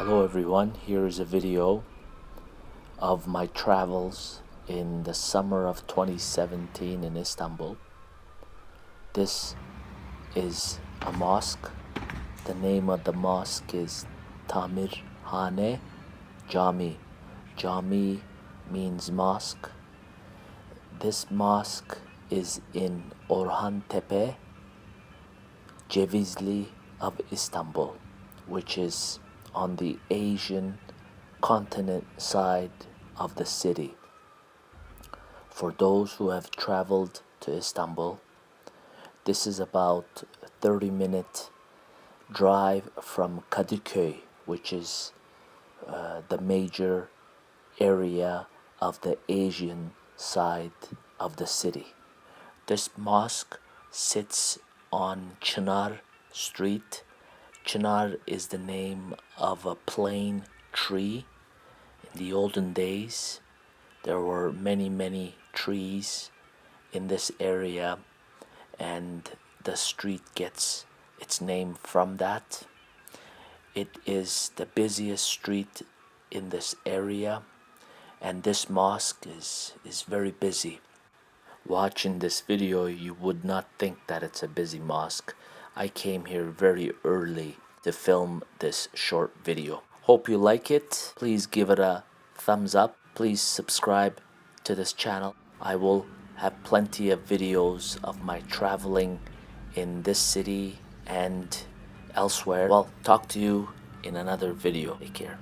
Hello everyone, here is a video of my travels in the summer of 2017 in Istanbul. This is a mosque. The name of the mosque is Tamirhane Cami. Cami means mosque. This mosque is in Orhantepe, Cevizli of Istanbul, which is on the Asian continent side of the city. For those who have traveled to Istanbul, this is about a 30-minute drive from Kadıköy, which is the major area of the Asian side of the city. This mosque sits on Çınar Street. Çınar is the name of a plane tree. In the olden days, there were many trees in this area, and the street gets its name from that. It is the busiest street in this area, and this mosque is very busy. Watching this video, you would not think that it's a busy mosque. I came here very early to film this short video. Hope you like it. Please give it a thumbs up. Please subscribe to this channel. I will have plenty of videos of my traveling in this city and elsewhere. Well, talk to you in another video. Take care.